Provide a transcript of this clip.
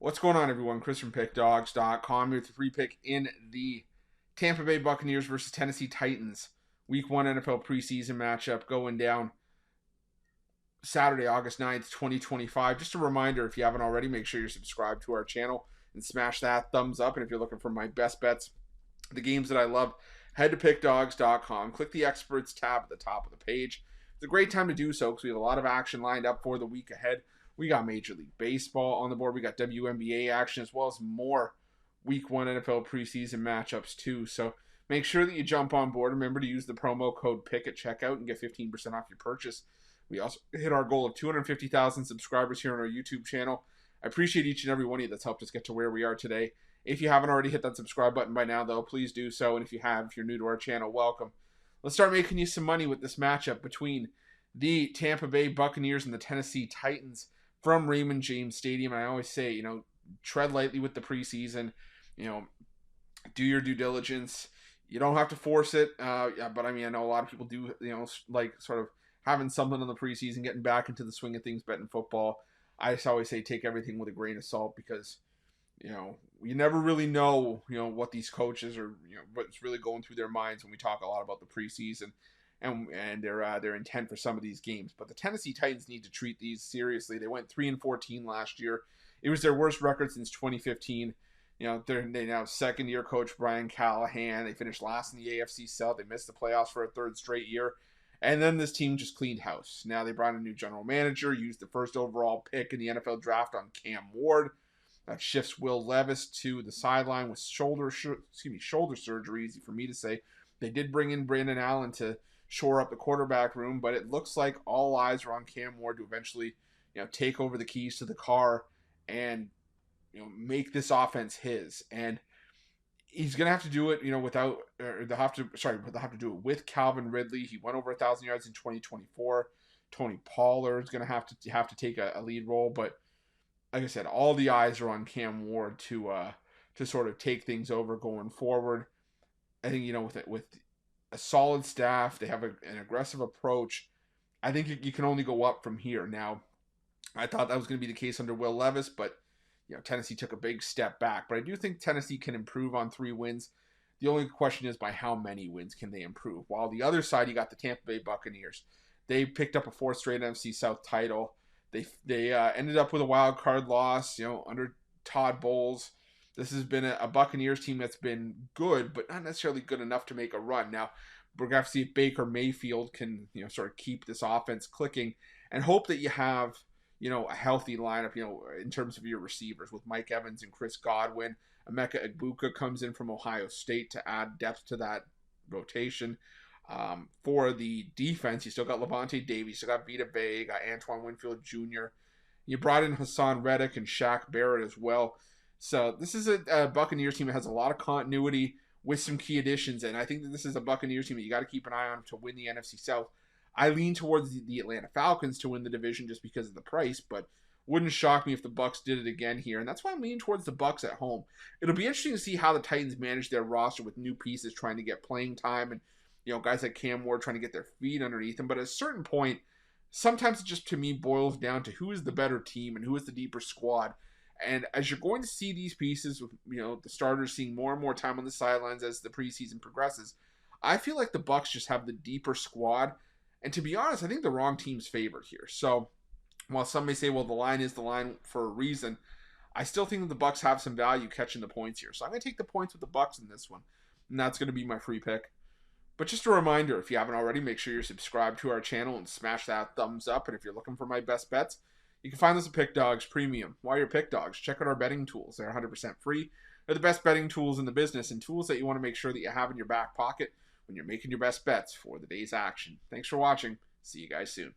What's going on, everyone? Chris from Pickdawgz.com here with a free pick in the Tampa Bay Buccaneers versus Tennessee Titans Week 1 NFL preseason matchup going down Saturday, August 9th, 2025. Just a reminder, if you haven't already, make sure you're subscribed to our channel and smash that thumbs up. And if you're looking for my best bets, the games that I love, head to Pickdawgz.com. Click the Experts tab at the top of the page. It's a great time to do so because we have a lot of action lined up for the week ahead. We got Major League Baseball on the board. We got WNBA action as well as more Week 1 NFL preseason matchups too. So make sure that you jump on board. Remember to use the promo code PICK at checkout and get 15% off your purchase. We also hit our goal of 250,000 subscribers here on our YouTube channel. I appreciate each and every one of you that's helped us get to where we are today. If you haven't already hit that subscribe button by now, though, please do so. And if you have, if you're new to our channel, welcome. Let's start making you some money with this matchup between the Tampa Bay Buccaneers and the Tennessee Titans from Raymond James Stadium. And I always say, tread lightly with the preseason. Do your due diligence. You don't have to force it. But I know a lot of people do, like sort of having something on the preseason, getting back into the swing of things, betting football. I just always say take everything with a grain of salt because, you never really know, what these coaches are, what's really going through their minds when we talk a lot about the preseason and their intent for some of these games. But the Tennessee Titans need to treat these seriously. They went 3-14 last year. It was their worst record since 2015. They now second-year coach Brian Callahan. They finished last in the AFC South. They missed the playoffs for a third straight year. And then this team just cleaned house. Now they brought in a new general manager, used the first overall pick in the NFL draft on Cam Ward. That shifts Will Levis to the sideline with shoulder surgery. Easy for me to say. They did bring in Brandon Allen to shore up the quarterback room, but it looks like all eyes are on Cam Ward to eventually, take over the keys to the car and, make this offense his. And he's gonna have to do it, they'll have to do it with Calvin Ridley. He went over 1,000 yards in 2024. Tony Pollard is gonna have to take a lead role, but like I said, all the eyes are on Cam Ward to sort of take things over going forward. I think with a solid staff, they have an aggressive approach. I think you can only go up from here. Now, I thought that was going to be the case under Will Levis, but Tennessee took a big step back. But I do think Tennessee can improve on 3 wins. The only question is by how many wins can they improve? While the other side, you got the Tampa Bay Buccaneers. They picked up a 4th straight NFC South title. They ended up with a wild card loss, under Todd Bowles. This has been a Buccaneers team that's been good, but not necessarily good enough to make a run. Now, we're going to have to see if Baker Mayfield can, sort of keep this offense clicking and hope that you have, a healthy lineup, in terms of your receivers with Mike Evans and Chris Godwin. Emeka Egbuka comes in from Ohio State to add depth to that rotation. For the defense, you still got Levante Davis, you still got Vita Vea, you got Antoine Winfield Jr. You brought in Hassan Reddick and Shaq Barrett as well. So this is a Buccaneers team that has a lot of continuity with some key additions, and I think that this is a Buccaneers team that you got to keep an eye on to win the NFC South. I lean towards the Atlanta Falcons to win the division just because of the price, but wouldn't shock me if the Bucs did it again here, and that's why I'm leaning towards the Bucs at home. It'll be interesting to see how the Titans manage their roster with new pieces trying to get playing time and guys like Cam Ward trying to get their feet underneath them. But at a certain point, sometimes it just to me boils down to who is the better team and who is the deeper squad. And as you're going to see these pieces with, the starters seeing more and more time on the sidelines as the preseason progresses, I feel like the Bucs just have the deeper squad. And to be honest, I think the wrong team's favored here. So while some may say, well, the line is the line for a reason, I still think that the Bucs have some value catching the points here. So I'm going to take the points with the Bucs in this one. And that's going to be my free pick. But just a reminder, if you haven't already, make sure you're subscribed to our channel and smash that thumbs up. And if you're looking for my best bets, you can find us at Pickdawgz Premium. While you're Pickdawgz, check out our betting tools. They're 100% free. They're the best betting tools in the business and tools that you want to make sure that you have in your back pocket when you're making your best bets for the day's action. Thanks for watching. See you guys soon.